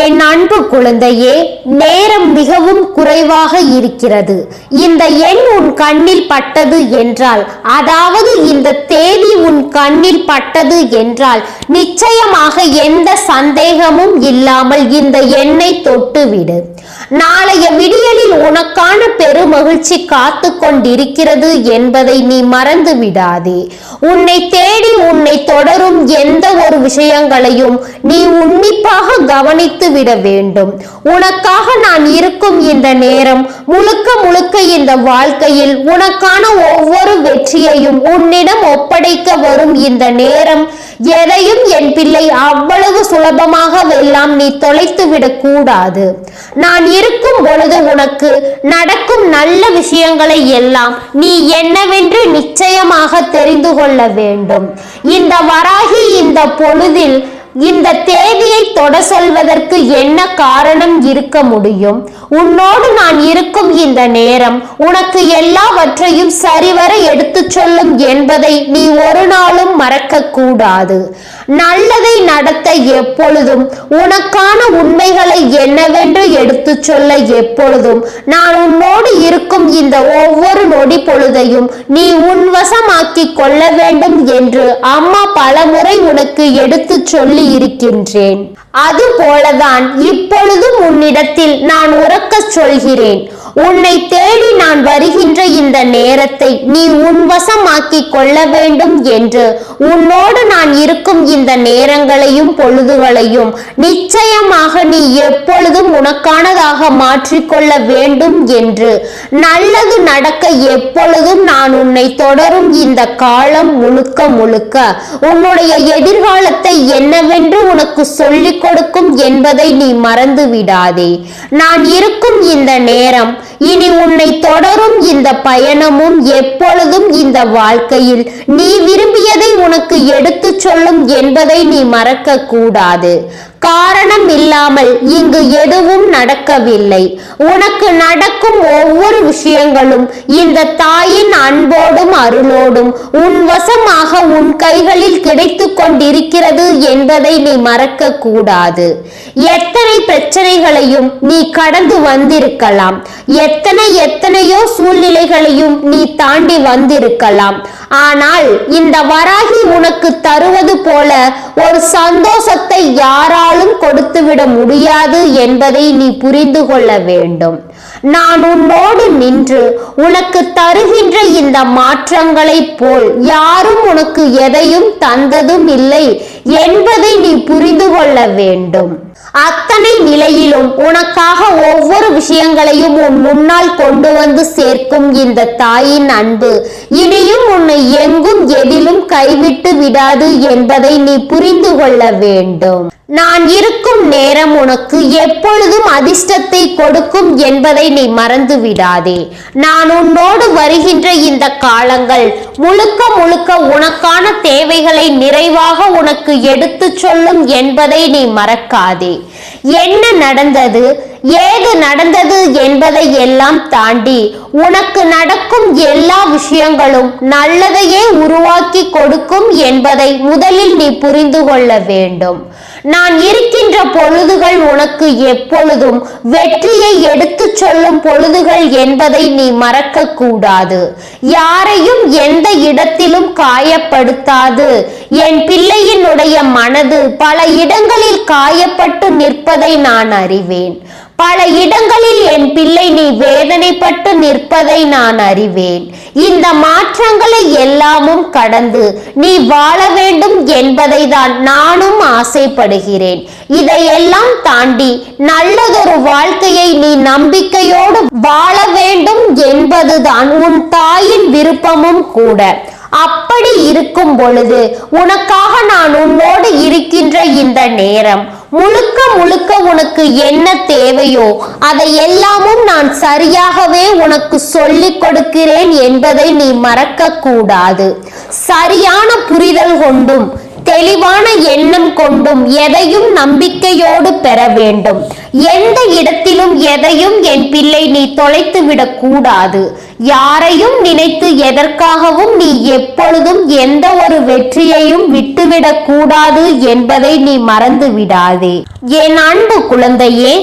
என் அன்பு குழந்தையே, நேரம் மிகவும் குறைவாக இருக்கிறது. இந்த எண் உன் கண்ணில் பட்டது என்றால், அதாவது இந்த தேதி உன் கண்ணில் பட்டது என்றால், நிச்சயமாக எந்த சந்தேகமும் இல்லாமல் இந்த எண்ணை தொட்டுவிடு. நாளைய விடியலில் உனக்கான பெருமகிழ்ச்சி காத்து கொண்டிருக்கிறது என்பதை நீ மறந்து விடாதே. உன்னை தேடி உன்னை தொடரும் எந்த ஒரு விஷயங்களையும் நீ உன்னிப்பாக கவனித்து விட வேண்டும். உனக்காக நான் இருக்கும் இந்த நேரம் முழுக்க முழுக்க இந்த வாழ்க்கையில் உனக்கான ஒவ்வொரு வெற்றியையும் உன்னிடம் ஒப்படைக்க வரும் இந்த நேரம் எதையும் என் பிள்ளை அவ்வளவு சுலபமாக எல்லாம் நீ தொலைத்து விடக் கூடாது. நான் இருக்கும் பொழுது உனக்கு நடக்கும் நல்ல விஷயங்களை எல்லாம் நீ என்னவென்று நிச்சயமாக தெரிந்து கொள்ள வேண்டும். இந்த வராகி இந்த பொழுதில் இந்த தேதியை தொட சொல்வதற்கு என்ன காரணம் இருக்க முடியும்? உன்னோடு நான் இருக்கும் இந்த நேரம் உனக்கு எல்லாவற்றையும் சரிவர எடுத்து சொல்லும் என்பதை நீ ஒரு நாளும் மறக்க கூடாது. நல்லதை நடத்த எப்பொழுதும் உனக்கான உண்மைகளை என்னவென்று எடுத்து சொல்ல எப்பொழுதும் நான் உன்னோடு இருக்கும் இந்த ஒவ்வொரு நொடி பொழுதையும் நீ உன்வசமாக்கி கொள்ள வேண்டும் என்று அம்மா பலமுறை உனக்கு எடுத்து சொல்லி இருக்கின்றேன். அதுபோலதான் இப்பொழுதும் உன்னிடத்தில் நான் உறக்க சொல்கிறேன். உன்னை தேடி நான் வருகின்ற இந்த நேரத்தை நீ உன்வசமாக்கி கொள்ள வேண்டும் என்று உன்னோடு நான் இருக்கும் இந்த நேரங்களையும் பொழுதுகளையும் நிச்சயமாக நீ எப்பொழுதும் உனக்கானதாக மாற்றிக்கொள்ள வேண்டும் என்று, நல்லது நடக்க எப்பொழுதும் நான் உன்னை தொடரும் இந்த காலம் முழுக்க முழுக்க உன்னுடைய எதிர்காலத்தை என்னவென்று உனக்கு சொல்லிக் கொடுக்கும் என்பதை நீ மறந்து விடாதே. நான் இருக்கும் இந்த நேரம் இனி உன்னை தொடரும் இந்த பயணமும் எப்பொழுதும் இந்த வாழ்க்கையில் நீ விரும்பியதை உனக்கு எடுத்து சொல்லும் என்பதை நீ மறக்க கூடாது. காரணம் இல்லாமல் இங்கு எதுவும் நடக்கவில்லை. உனக்கு நடக்கும் ஒவ்வொரு விஷயங்களும் இந்த தாயின் அன்போடும் அருளோடும் உன் வசமாக உன் கைகளில் கிடைத்து கொண்டிருக்கிறது என்பதை நீ மறக்க கூடாது. எத்தனை பிரச்சனைகளையும் நீ கடந்து வந்திருக்கலாம், எத்தனையோ சூழ்நிலைகளையும் நீ தாண்டி வந்திருக்கலாம். ஆனால் இந்த வராகி உனக்கு தருவது போல ஒரு சந்தோஷத்தை யாராலும் கொடுத்துவிட முடியாது என்பதை நீ புரிந்து கொள்ள வேண்டும். நான் உன்னோடு நின்று உனக்கு தருகின்ற இந்த மாற்றங்களை போல் யாரும் உனக்கு எதையும் தந்ததும் இல்லை என்பதை நீ புரிந்து கொள்ள வேண்டும். அத்தனை நிலையிலும் உனக்காக ஒவ்வொரு விஷயங்களையும் உன் முன்னால் கொண்டு வந்து சேர்க்கும் இந்த தாயின் அன்பு இனியும் உன்னை எங்கும் எதிலும் கைவிட்டு விடாது என்பதை நீ புரிந்து கொள்ள வேண்டும். நான் இருக்கும் நேரம் உனக்கு எப்பொழுதும் அதிர்ஷ்டத்தை கொடுக்கும் என்பதை நீ மறந்து விடாதே. நான் உன்னோடு வருகின்ற இந்த காலங்கள் முழுக்க முழுக்க உனக்கான தேவைகளை நிறைவாக உனக்கு எடுத்து சொல்லும் என்பதை நீ மறக்காதே. என்ன நடந்தது, ஏது நடந்தது என்பதை எல்லாம் தாண்டி உனக்கு நடக்கும் எல்லா விஷயங்களும் நல்லதையே உருவாக்கி கொடுக்கும் என்பதை முதலில் நீ புரிந்து கொள்ள வேண்டும். நான் இருக்கின்ற பொழுதுகள் உனக்கு எப்பொழுதும் வெற்றியை எடுத்து சொல்லும் பொழுதுகள் என்பதை நீ மறக்க கூடாது. யாரையும் எந்த இடத்திலும் காயப்படுத்தாது. என் பிள்ளையினுடைய மனது பல இடங்களில் காயப்பட்டு நிற்பதை நான் அறிவேன். பல இடங்களில் என் பிள்ளை நீ வேதனைப்பட்டு நிற்பதை நான் அறிவேன். இந்த மாற்றங்களை எல்லாமும் கடந்து நீ வாழ வேண்டும் என்பதை தான் நானும் ஆசைப்படுகிறேன். இதையெல்லாம் தாண்டி நல்லதொரு வாழ்க்கையை நீ நம்பிக்கையோடு வாழ வேண்டும் என்பதுதான் உன் தாயின் விருப்பமும் கூட. அப்படி இருக்கும் பொழுது உனக்காக நான் உன்னோடு இருக்கின்ற இந்த நேரம் முழுக்க முழுக்க உனக்கு என்ன தேவையோ அதை எல்லாமும் நான் சரியாகவே உனக்கு சொல்லிக் கொடுக்கிறேன் என்பதை நீ மறக்க கூடாது. சரியான புரிதல் கொண்டும் தெளிவான எண்ணம் கொண்டும் எதையும் நம்பிக்கையோடு பெற வேண்டும். எந்த இடத்திலும் எதையும் என் பிள்ளை நீ தொலைத்து விடக் கூடாது. யாரையும் நினைத்து எதற்காகவும் நீ எப்பொழுதும் எந்த ஒரு வெற்றியையும் விட்டுவிடக் கூடாது என்பதை நீ மறந்து விடாதே. என் அன்பு குழந்தையே,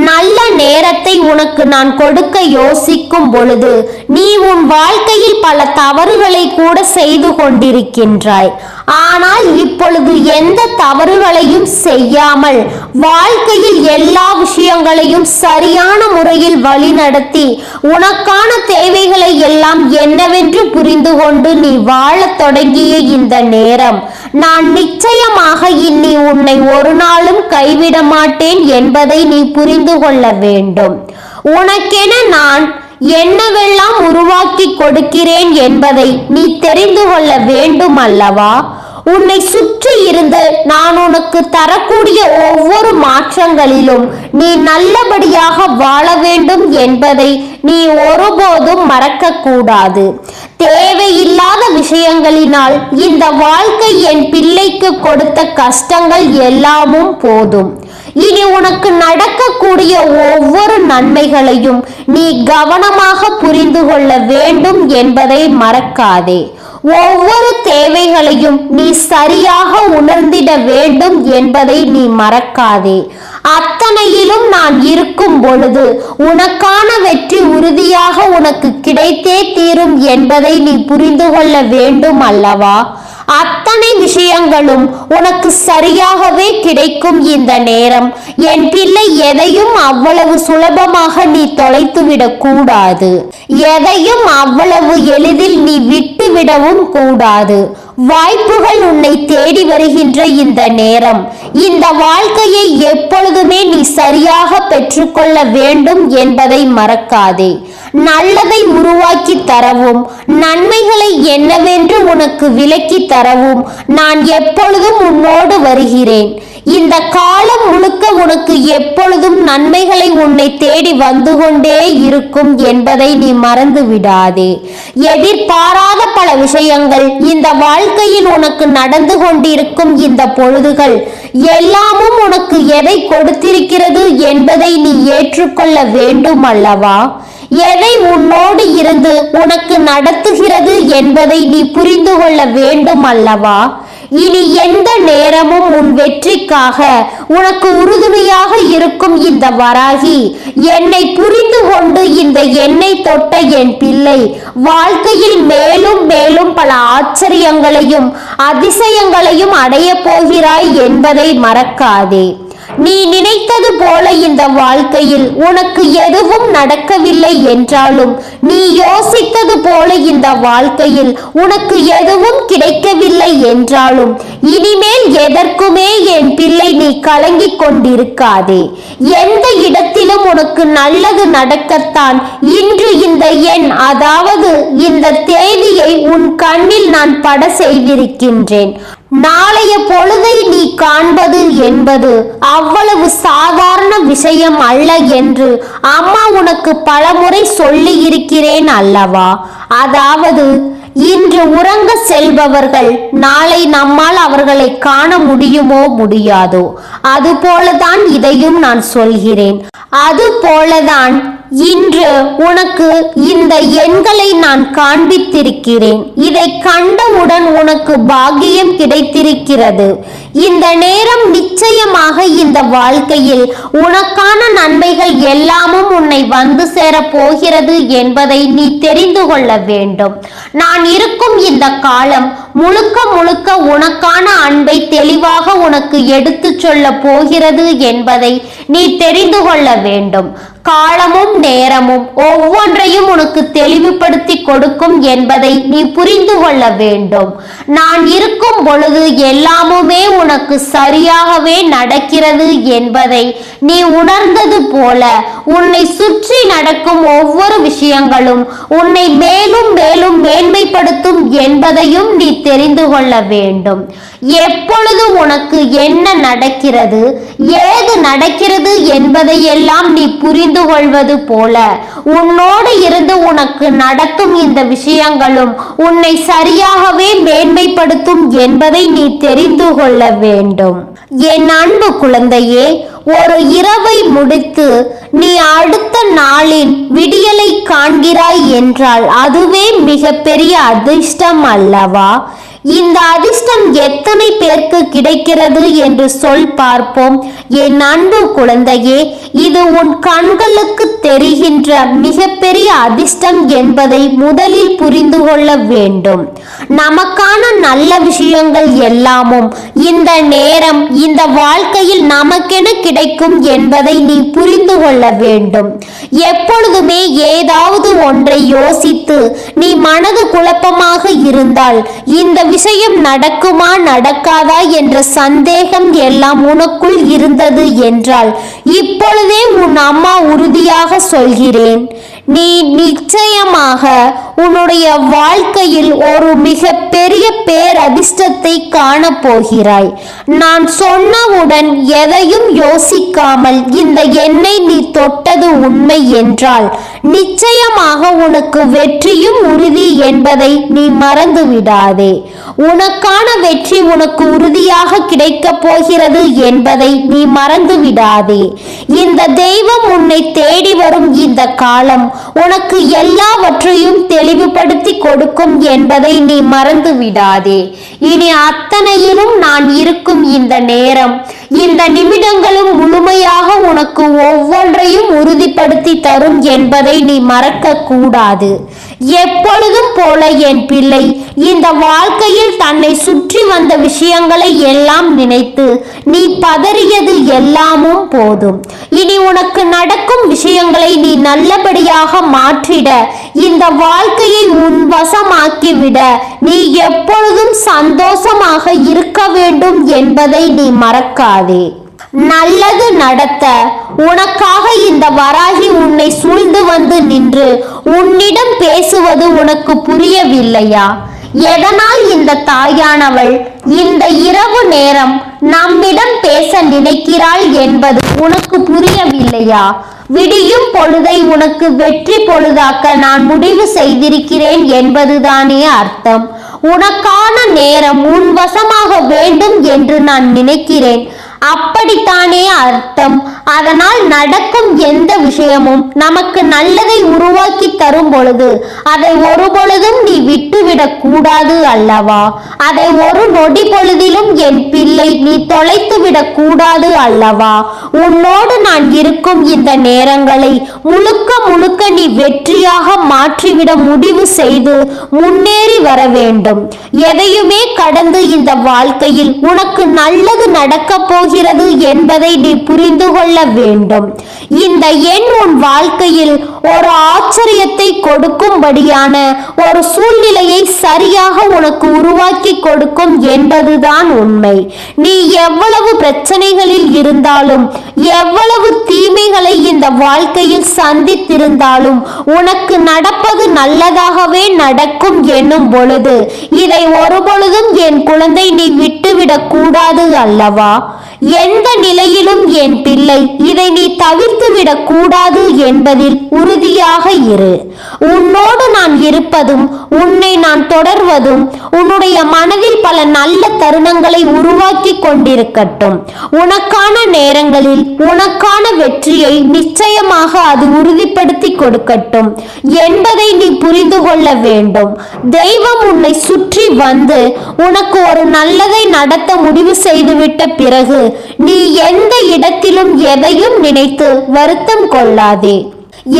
நல்ல நேரத்தை உனக்கு நான் கொடுக்க யோசிக்கும் பொழுது நீ உன் வாழ்க்கையில் பல தவறுகளை கூட செய்து கொண்டிருக்கின்றாய். ஆனால் இப்பொழுது எந்த தவறுகளையும் செய்யாமல் வாழ்க்கையில் எல்லா விஷயங்களையும் சரியான முறையில் வழிநடத்தி உனக்கான தேவைகளை எல்லாம் என்னவென்று புரிந்து கொண்டு நீ வாழத் தொடங்கிய இந்த நேரம், நான் நிச்சயமாக இனி உன்னை ஒரு நாளும் கைவிட மாட்டேன் என்பதை நீ புரிந்து கொள்ள வேண்டும். உனக்கென நான் என்னவெல்லாம் உருவாக்கி கொடுக்கிறேன் என்பதை நீ தெரிந்து கொள்ள வேண்டும் அல்லவா? உன்னை சுற்றி இருந்து நான் உனக்கு தரக்கூடிய ஒவ்வொரு மாற்றங்களிலும் நீ நல்லபடியாக வாழ வேண்டும் என்பதை நீ ஒருபோதும் மறக்க கூடாது. தேவையில்லாத விஷயங்களினால் இந்த வாழ்க்கை என் பிள்ளைக்கு கொடுத்த கஷ்டங்கள் எல்லாமும் போதும். இனி உனக்கு நடக்கக்கூடிய ஒவ்வொரு நன்மைகளையும் நீ கவனமாக புரிந்து கொள்ள வேண்டும் என்பதை மறக்காதே. ஒவ்வொரு தேவைகளையும் நீ சரியாக உணர்ந்திட வேண்டும் என்பதை நீ மறக்காதே. அத்தனையிலும் நான் இருக்கும் பொழுது உனக்கான வெற்றி உறுதியாக உனக்கு கிடைத்தே தீரும் என்பதை நீ புரிந்து கொள்ள வேண்டும் அல்லவா? அத்தனை விஷயங்களும் உனக்கு சரியாகவே கிடைக்கும். இந்த நேரம் என் பிள்ளை எதையும் அவ்வளவு சுலபமாக நீ தொலைத்துவிடக் கூடாது. எதையும் அவ்வளவு எளிதில் நீ விட்டுவிடவும் கூடாது. வாய்ப்புகள் உன்னை தேடி வருகின்ற இந்த நேரம், இந்த வாழ்க்கையை எப்பொழுதுமே நீ சரியாக பெற்றுக்கொள்ள வேண்டும் என்பதை மறக்காதே. நல்லதை உருவாக்கி தரவும் நன்மைகளை என்னவென்று உனக்கு விளக்கி தரவும் நான் எப்பொழுதும் உன்னோடு வருகிறேன். இந்த காலம் முழுக்க உனக்கு எப்பொழுதும் நன்மைகளை உன்னை தேடி வந்து கொண்டே இருக்கும் என்பதை நீ மறந்து விடாதே. எதிர்பாராத பல விஷயங்கள் இந்த வாழ்க்கையில் உனக்கு நடந்து கொண்டிருக்கும் இந்த பொழுதுகள் எல்லாமும் உனக்கு எதை கொடுத்திருக்கிறது என்பதை நீ ஏற்றுக்கொள்ள வேண்டும் அல்லவா? எதை உன்னோடு இருந்து உனக்கு நடத்துகிறது என்பதை நீ புரிந்து கொள்ள வேண்டும் அல்லவா? இனி எந்த நேரமும் உன் வெற்றிக்காக உனக்கு உறுதுணையாக இருக்கும் இந்த வராகி, என்னை புரிந்து கொண்டு இந்த எண்ணெய் தொட்ட என் பிள்ளை வாழ்க்கையில் மேலும் மேலும் பல ஆச்சரியங்களையும் அதிசயங்களையும் அடைய போகிறாய் என்பதை மறக்காதே. நீ நினைத்தது போல இந்த வாழ்க்கையில் உனக்கு எதுவும் நடக்கவில்லை என்றாலும், நீ யோசித்தது போல இந்த வாழ்க்கையில் உனக்கு எதுவும் கிடைக்கவில்லை என்றாலும், இனிமேல் எதற்குமே என் பிள்ளை நீ கலங்கிக் கொண்டிருக்காதே. எந்த இடத்திலும் உனக்கு நல்லது நடக்கத்தான் இன்று இந்த எண், அதாவது இந்த தேதியை உன் கண்ணில் நான் பட செய்திருக்கின்றேன். நாளைய பொழுதை நீ காண்பது என்பது அவ்வளவு சாதாரண விஷயம் அல்ல என்று அம்மா உனக்கு பலமுறை சொல்லி இருக்கிறேன் அல்லவா? அதாவது இன்று உறங்க செல்பவர்கள் நாளை நம்மால் அவர்களை காண முடியுமோ முடியாதோ, அதுபோலதான் இதையும் நான் சொல்கிறேன். அதுபோலதான் இன்று உனக்கு இந்த எண்களை நான் காண்பித்திருக்கிறேன். இதை கண்டவுடன் உனக்கு பாக்கியம் கிடைத்திருக்கிறது. இந்த நேரம் நிச்சயமாக இந்த வாழ்க்கையில் உனக்கான நன்மைகள் எல்லாமும் உன்னை வந்து சேர போகிறது என்பதை நீ தெரிந்து கொள்ள வேண்டும். நான் இருக்கும் இந்த காலம் முழுக்க முழுக்க உனக்கான அன்பை தெளிவாக உனக்கு எடுத்து சொல்ல போகிறது என்பதை நீ தெரிந்து கொள்ள வேண்டும். காலமும் நேரமும் ஒவ்வொன்றையும் உனக்கு தெளிவுபடுத்தி கொடுக்கும் என்பதை நீ புரிந்து கொள்ள வேண்டும். நான் இருக்கும் பொழுது எல்லாமுமே உனக்கு சரியாகவே நடக்கிறது என்பதை நீ உணர்ந்தது போல உன்னை சுற்றி நடக்கும் ஒவ்வொரு விஷயங்களும் உன்னை மேலும் மேலும் மேன்மைப்படுத்தும் என்பதையும் நீ தெரிந்து கொள்ள வேண்டும். எப்பொழுது உனக்கு என்ன நடக்கிறது, ஏது நடக்கிறது என்பதையெல்லாம் நீ புரிந்து கொள்வது போல உன்னோடு இருந்து உனக்கு நடக்கும் இந்த விஷயங்களும் உன்னை சரியாகவே மேன்மைப்படுத்தும் என்பதை நீ தெரிந்து கொள்ள வேண்டும். என் அன்பு குழந்தையே, ஒரு இரவை முடித்து நீ அடுத்த நாளின் விடியலை காண்கிறாய் என்றால் அதுவே மிகப்பெரிய அதிர்ஷ்டம் அல்லவா? இந்த அதிர்ஷ்டம் எத்தனை பேருக்கு கிடைக்கிறது என்று சொல் பார்ப்போம். என் அன்பு குழந்தையே, இது உன் கண்களுக்கு தெரிகின்ற மிகப்பெரிய அதிர்ஷ்டம் என்பதை முதலில் புரிந்து கொள்ள வேண்டும். நமக்கான நல்ல விஷயங்கள் எல்லாமும் இந்த நேரம் இந்த வாழ்க்கையில் நமக்கென கிடைக்கும் என்பதை நீ புரிந்து கொள்ள வேண்டும். எப்பொழுதுமே ஏதாவது ஒன்றை யோசித்து நீ மனது குழப்பமாக இருந்தால் இந்த விஷயம் நடக்குமா நடக்காதா என்ற சந்தேகம் எல்லாம் உனக்குள் இருந்தது என்றால் இப்பொழுதே உன் அம்மா உறுதியாக சொல்கிறேன், நீ நிச்சயமாக உன்னுடைய வாழ்க்கையில் ஒரு மிக பெரிய பேரதிர்ஷ்டத்தை காணப்போகிறாய். நான் சொன்னவுடன் எதையும் யோசிக்காமல் இந்த எண்ணை நீ தொட்டது உண்மை என்றால் நிச்சயமாக உனக்கு வெற்றியும் உறுதி என்பதை நீ மறந்து விடாதே. உனக்கான வெற்றி உனக்கு உறுதியாக கிடைக்கப் போகிறது என்பதை நீ மறந்து விடாதே. இந்த தெய்வம் உன்னை தேடி வரும் இந்த காலம் உனக்கு எல்லாவற்றையும் தெளிவுபடுத்தி கொடுக்கும் என்பதை நீ மறந்து விடாதே. இனி அத்தனையிலும் நான் இருக்கும் இந்த நேரம் இந்த நிமிடங்களும் முழுமையாக உனக்கு ஒவ்வொன்றையும் உறுதிப்படுத்தி தரும் என்பதை நீ மறக்க கூடாது. எப்பொழுதும் போல என் பிள்ளை இந்த வாழ்க்கையில் தன்னை சுற்றி வந்த விஷயங்களை எல்லாம் நினைத்து நீ பதறியது எல்லாமும் போதும். இனி உனக்கு நடக்கும் விஷயங்களை நீ நல்லபடியாக மாற்றிட, இந்த வாழ்க்கையை உன் வசமாக்கிவிட நீ எப்பொழுதும் சந்தோஷமாக இருக்க வேண்டும் என்பதை நீ மறக்காதே. நல்லது நடத்த உனக்காக இந்த வராகி உன்னை சூழ்ந்து வந்து நின்று உன்னிடம் பேசுவது உனக்கு புரியவில்லையா? எதனால் இந்த தாயானவள் இந்த இரவு நேரம் நம்மிடம் பேச நினைக்கிறாள் என்பது உனக்கு புரியவில்லையா? விடியும் பொழுதை உனக்கு வெற்றி பொழுதாக்க நான் முடிவு செய்திருக்கிறேன் என்பதுதானே அர்த்தம். உனக்கான நேரம் உன் வசமாக வேண்டும் என்று நான் நினைக்கிறேன், அப்படித்தானே அர்த்தம். அதனால் நடக்கும் எந்த விஷயமும் நமக்கு நல்லதை உருவாக்கி தரும் பொழுது அதை ஒரு பொழுதும் நீ விட்டுவிடக் கூடாது அல்லவா? அதை ஒரு நொடி பொழுதிலும் என் பிள்ளை நீ தொலைத்து விடக் கூடாது அல்லவா? உன்னோடு நான் இருக்கும் இந்த நேரங்களை முழுக்க முழுக்க நீ வெற்றியாக மாற்றிவிட முடிவு செய்து முன்னேறி வர வேண்டும். எதையுமே கடந்து இந்த வாழ்க்கையில் உனக்கு நல்லது நடக்கப் போகிறது என்பதை நீ புரிந்து கொள்ள வேண்டும். இந்த எண் உன் வாழ்க்கையில் ஒரு ஆச்சரியத்தை கொடுக்கும்படியான ஒரு சூழ்நிலையை சரியாக உனக்கு உருவாக்கி கொடுக்கும் என்பதுதான் உண்மை. நீ எவ்வளவு பிரச்சனைகளில் இருந்தாலும் எவ்வளவு தீமைகளை இந்த வாழ்க்கையில் சந்தித்திருந்தாலும் உனக்கு நடப்பது நல்லதாகவே நடக்கும் என்னும் பொழுது இதை ஒரு பொழுதும் என் குழந்தை நீ விட்டுவிடக் கூடாது அல்லவா? எந்த நிலையிலும் என் பிள்ளை இதை நீ தவிர்த்து விடக் கூடாது என்பதில் உறுதியாக இரு. உன்னோடு நான் இருப்பதும் உன்னை நான் தொடர்வதும் உன்னுடைய மனதில் பல நல்ல தருணங்களை உருவாக்கி கொண்டிருக்கட்டும். உனக்கான நேரங்களில் உனக்கான வெற்றியை நிச்சயமாக அது உறுதிப்படுத்தி கொடுக்கட்டும் என்பதை நீ புரிந்து கொள்ள வேண்டும். தெய்வம் உன்னை சுற்றி வந்து உனக்கு ஒரு நல்லதை நடத்த முடிவு செய்துவிட்ட பிறகு நீ எந்த இடத்திலும் எதையும் நினைத்து வருத்தம் கொள்ளாதே.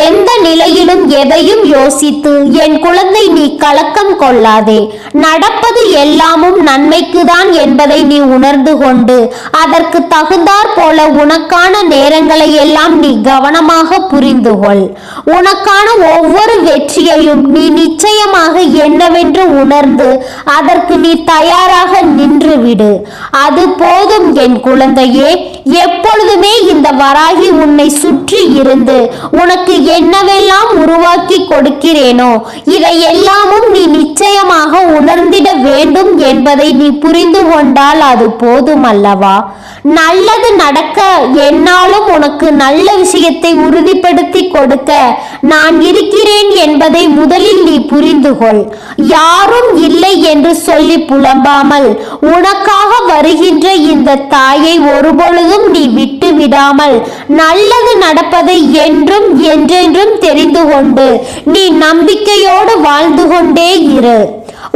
எந்த நிலையிலும் எதையும் யோசித்து என் குழந்தை நீ கலக்கம் கொள்ளாதே. நடப்பது எல்லாமும் நன்மைக்குதான் என்பதை நீ உணர்ந்து கொண்டு அதற்கு தகுந்தாற் போல உனக்கான நேரங்களை எல்லாம் நீ கவனமாக புரிந்து கொள். உனக்கான ஒவ்வொரு வெற்றியையும் நீ நிச்சயமாக என்னவென்று உணர்ந்து அதற்கு நீ தயாராக நின்று விடு. அது போதும் என் குழந்தையே. எப்பொழுதுமே இந்த வராகி உன்னை சுற்றி இருந்து உனக்கு என்னவெல்லாம் உருவாக்கி கொடுக்கிறேனோ இதை எல்லாமும் நீ நிச்சயமாக உணர்ந்திட வேண்டும் என்பதை நீ புரிந்து கொண்டால் அது போதும் அல்லவா? நல்லது நடக்க என்னாலும் உனக்கு நல்ல விஷயத்தை உறுதிப்படுத்தி கொடுக்க நான் இருக்கிறேன் என்பதை முதலில் நீ புரிந்து கொள். யாரும் இல்லை என்று சொல்லி புலம்பாமல் உனக்காக வருகின்ற இந்த தாயை ஒருபொழுதும் நீ விட்டு விடாமல் நல்லது நடப்பதை என்றும் என்றென்றும் தெரிந்து கொண்டு நீ நம்பிக்கையோடு வாழ்ந்து கொண்டே இரு.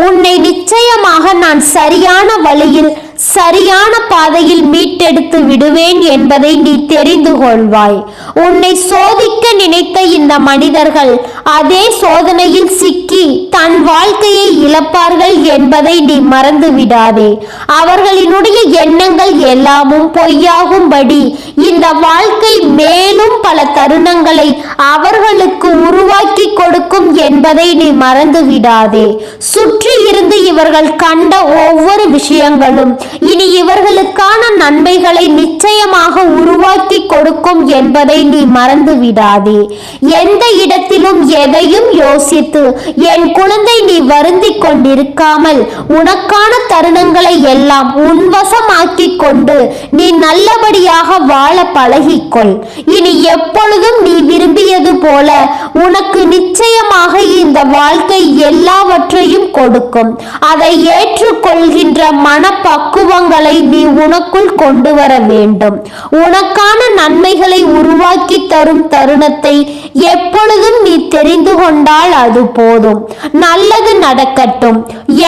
உன்னை நிச்சயமாக நான் சரியான வழியில் சரியான பாதையில் மீட்டெடுத்து விடுவேன் என்பதை நீ தெரிந்து கொள்வாய். உன்னை சோதிக்க நினைத்த இந்த மனிதர்கள் அதே சோதனையில் சிக்கி தன் வாழ்க்கையை இழப்பார்கள் என்பதை நீ மறந்து விடாதே. அவர்களினுடைய எண்ணங்கள் எல்லாமும் பொய்யாகும்படி இந்த வாழ்க்கை மேலும் பல தருணங்களை அவர்களுக்கு உருவாக்கி கொடுக்கும் என்பதை நீ மறந்து விடாதே. சுற்றி இருந்து இவர்கள் கண்ட ஒவ்வொரு விஷயங்களும் இனி இவர்களுக்கான நன்மைகளை நிச்சயமாக உருவாக்கி கொடுக்கும் என்பதை நீ மறந்து விடாதே. எந்த இடத்திலும் எதையும் யோசித்து என் குழந்தை நீ வருந்திக் கொண்டிருக்காமல் உனக்கான தருணங்களை எல்லாம் உன்வசமாக்கி கொண்டு நீ நல்லபடியாக வாழ பழகிக்கொள். இனி எப்பொழுதும் நீ விரும்பியது போல உனக்கு நிச்சயமாக இந்த வாழ்க்கை எல்லாவற்றையும் கொடுக்கும். அதை ஏற்றுக்கொள்கின்ற மனப்பக்குவங்களை நீ உனக்குள் கொண்டு வர வேண்டும். உனக்கான நன்மைகளை உருவாக்கி தரும் தருணத்தை எப்பொழுதும் நீ தெரிந்து கொண்டால் அது போதும். நல்லது நடக்கட்டும்.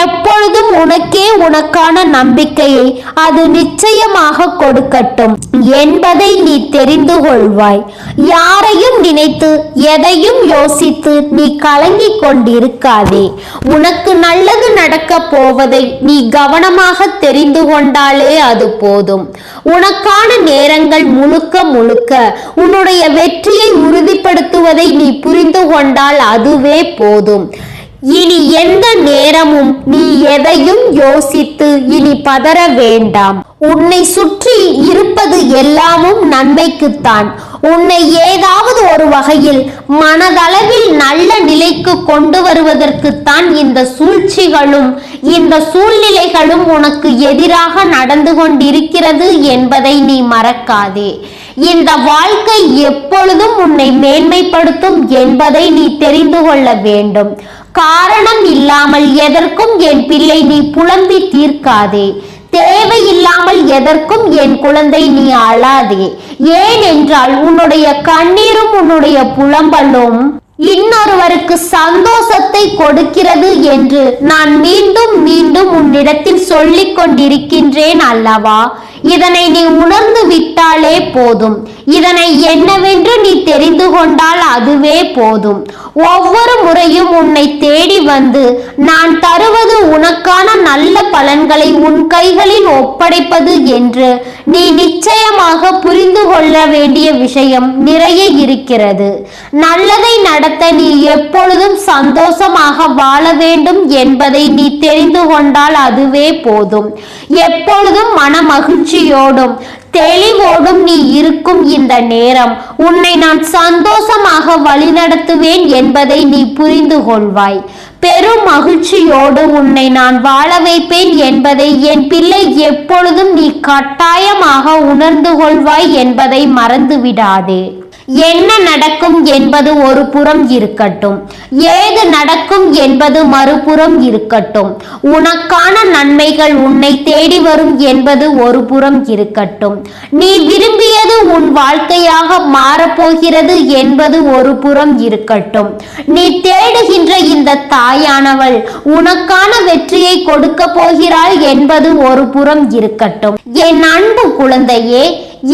எப்பொழுதும் உனக்கே உனக்கான நம்பிக்கையை அது நிச்சயமாக கொடுக்கட்டும் என்பதை நீ தெரிந்து கொள்வாய். யாரையும் நினைத்து எதையும் யோசித்து நீ கலங்கிக் கொண்டிருக்காதே. உனக்கு நல்லது நடக்க போவதை நீ கவனமாக தெரிந்து கொண்டாலே அது போதும். உனக்கான நேரங்கள் முழுக்க முழுக்க உன்னுடைய வெற்றியை உறுதிப்படுத்துவதை நீ புரிந்து கொண்டால் அதுவே போதும். இனி எந்த நேரமும் நீ எதையும் யோசித்து இனி பதற வேண்டாம். உன்னை சுற்றி இருப்பது எல்லாமும் நன்மைக்குத்தான். உன்னை ஏதாவது ஒரு வகையில் மனதளவில் நல்ல நிலைக்கு கொண்டு வருவதற்குத்தான் இந்த சூழ்ச்சிகளும் இந்த சூழ்நிலைகளும் உனக்கு எதிராக நடந்து கொண்டிருக்கிறது என்பதை நீ மறக்காதே. இந்த வாழ்க்கை எப்பொழுதும் உன்னை மேன்மைப்படுத்தும் என்பதை நீ தெரிந்து கொள்ள வேண்டும். காரணம் இல்லாமல் எதற்கும் என் பிள்ளை நீ புலம்பி தீர்க்காதே. தேவையில்லாமல் எதற்கும் என் குழந்தை நீ அழாதே. ஏனென்றால் உன்னுடைய கண்ணீரும் உன்னுடைய புலம்பலும் இன்னொருவருக்கு சந்தோஷத்தை கொடுக்கிறது என்று நான் மீண்டும் மீண்டும் உன்னிடத்தில் சொல்லிக் கொண்டிருக்கின்றேன் அல்லவா? இதனை நீ உணர்ந்து விட்டாலே போதும். இதனை என்னவென்று நீ தெரிந்து கொண்டால் அதுவே போதும். ஒவ்வொரு முறையும் உன்னை தேடி வந்து நான் தருவது உனக்கான நல்ல பலன்களை உன் கைகளில் ஒப்படைப்பது என்று நீ நிச்சயமாக புரிந்து கொள்ள வேண்டிய விஷயம் நிறைய இருக்கிறது. நல்லதை நடத்த நீ எப்பொழுதும் சந்தோஷமாக வாழ வேண்டும் என்பதை நீ தெரிந்து கொண்டால் அதுவே போதும். எப்பொழுதும் மன மகிழ்ச்சியோடும் தெளிவோடும் நீ இருக்கும் இந்த நேரம் உன்னை நான் சந்தோஷமாக வழிநடத்துவேன் என்பதை நீ புரிந்து கொள்வாய். பெரும் மகிழ்ச்சியோடு உன்னை நான் வாழ வைப்பேன் என்பதை என் பிள்ளை எப்பொழுதும் நீ கட்டாயமாக உணர்ந்து கொள்வாய் என்பதை மறந்து விடாதே. என்ன நடக்கும் என்பது ஒரு புறம் இருக்கட்டும், ஏது நடக்கும் என்பது மறுபுறம் இருக்கட்டும். உனக்கான நன்மைகள் உன்னை தேடி வரும் என்பது ஒரு புறம் இருக்கட்டும். நீ விரும்பியது உன் வாழ்க்கையாக மாறப்போகிறது என்பது ஒரு புறம் இருக்கட்டும். நீ தேடுகின்ற இந்த தாயானவள் உனக்கான வெற்றியை கொடுக்க போகிறாள் என்பது ஒரு புறம் இருக்கட்டும். என் அன்பு குழந்தையே,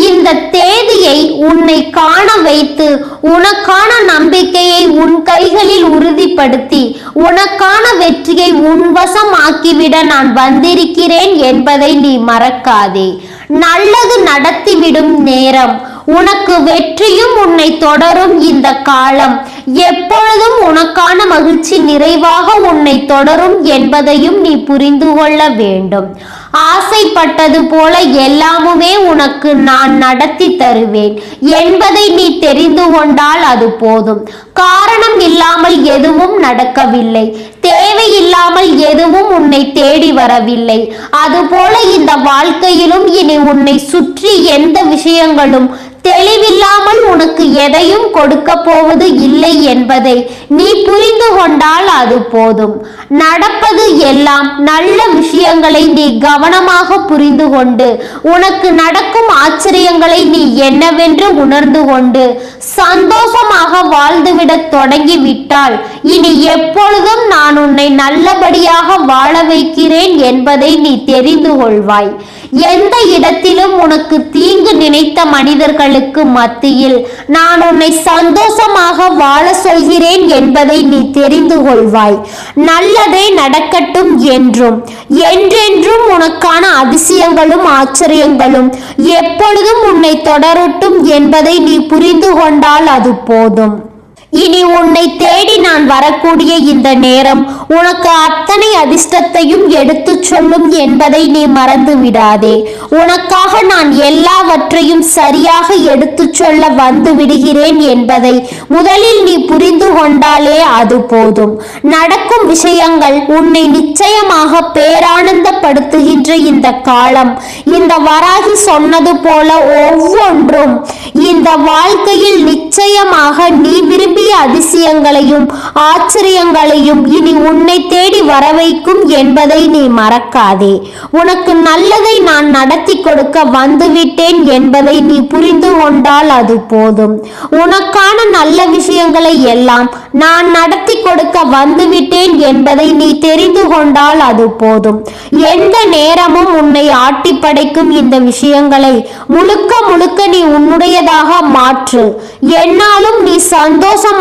இந்த தேதியை உன்னை காண வைத்து உனக்கான நம்பிக்கையை உன் கைகளில் உறுதிப்படுத்தி உனக்கான வெற்றியை உன்வசம் ஆக்கிவிட நான் வந்திருக்கிறேன் என்பதை நீ மறக்காதே. நல்லது நடத்திவிடும் நேரம், உனக்கு வெற்றியும் உன்னை தொடரும் இந்த காலம் எப்பொழுதும் உனக்கான மகிழ்ச்சி நிறைவாக உன்னை தொடரும் என்பதையும் நீ புரிந்து கொள்ள வேண்டும். ஆசைப்பட்டது போல எல்லாமுமே உனக்கு நான் நடத்தி தருவேன் என்பதை நீ தெரிந்து கொண்டால் அது போதும். காரணம் இல்லாமல் எதுவும் நடக்கவில்லை, தேவையில்லாமல் எதுவும் உன்னை தேடி வரவில்லை. அதுபோல இந்த வாழ்க்கையிலும் இனி உன்னை சுற்றி எந்த விஷயங்களும் தெளிவில்லாமல் உனக்கு எதையும் கொடுக்க போவது இல்லை என்பதை நீ புரிந்து கொண்டால் அது போதும். நடப்பது எல்லாம் நல்ல விஷயங்களை நீ கவனமாக புரிந்து கொண்டு உனக்கு நடக்கும் ஆச்சரியங்களை நீ என்னவென்று உணர்ந்து கொண்டு சந்தோஷமாக வாழ்ந்துவிட தொடங்கிவிட்டால் இனி எப்பொழுதும் நான் உன்னை நல்லபடியாக வாழ வைக்கிறேன் என்பதை நீ தெரிந்து கொள்வாய். எந்த இடத்திலும் உனக்கு தீங்கு நினைத்த மனிதர்களுக்கு மத்தியில் நான் உன்னை சந்தோஷமாக வாழ சொல்கிறேன் என்பதை நீ தெரிந்து கொள்வாய். நல்லதே நடக்கட்டும் என்றும் என்றென்றும் உனக்கான அதிசயங்களும் ஆச்சரியங்களும் எப்பொழுதும் உன்னை தொடரட்டும் என்பதை நீ புரிந்து கொண்டால் அது போதும். இனி உன்னை தேடி நான் வரக்கூடிய இந்த நேரம் உனக்கு அத்தனை அதிர்ஷ்டத்தையும் எடுத்து சொல்லும் என்பதை நீ மறந்து விடாதே. உனக்காக நான் எல்லாவற்றையும் சரியாக எடுத்து சொல்ல வந்து விடுகிறேன் என்பதை முதலில் நீ புரிந்து கொண்டாலே அது போதும். நடக்கும் விஷயங்கள் உன்னை நிச்சயமாக பேரானந்தப்படுத்துகின்ற இந்த காலம், இந்த வராகி சொன்னது போல ஒவ்வொன்றும் இந்த வாழ்க்கையில் நிச்சயமாக நீ விரும்பிய அதிசயங்களையும் ஆச்சரியங்களையும் இனி உன்னை தேடி வரவைக்கும் என்பதை நீ மறக்காதே. உனக்கு நல்லதை நான் நடத்தி கொடுக்க வந்துவிட்டேன் என்பதை நீ புரிந்து கொண்டால் அது போதும். உனக்கான நல்ல விஷயங்களை எல்லாம் நான் நடத்தி கொடுக்க வந்துவிட்டேன் என்பதை நீ தெரிந்து கொண்டால் அது போதும். எந்த நேரமும் உன்னை ஆட்டி படைக்கும் இந்த விஷயங்களை முழுக்க முழுக்க நீ உன்னுடையதாக மாற்று. என்னாலும் நீ சந்தோஷமாக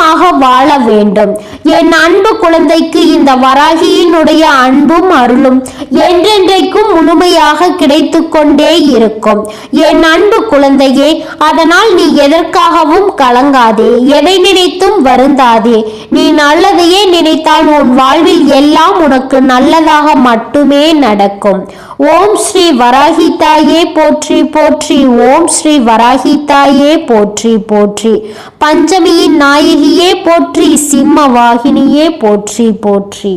வாழ வேண்டும். என் அன்பு குழந்தைக்கு இந்த வராகியினுடைய அன்பும் அருளும் என்றென்றைக்கும் முழுமையாக கிடைத்து கொண்டே இருக்கும். என் அன்பு குழந்தையே, அதனால் நீ எதற்காகவும் கலங்காதே, எதை நினைத்தும் வருந்தாதே. நீ நல்லதையே நினைத்தால் உன் வாழ்வில் எல்லாம் உனக்கு நல்லதாக மட்டுமே நடக்கும். ஓம் ஸ்ரீ வராகி தாயே போற்றி போற்றி. ஓம் ஸ்ரீ வராகி தாயே போற்றி போற்றி. பஞ்சமியின் நாயகியே போற்றி. சிம்ம வாகினியே போற்றி போற்றி.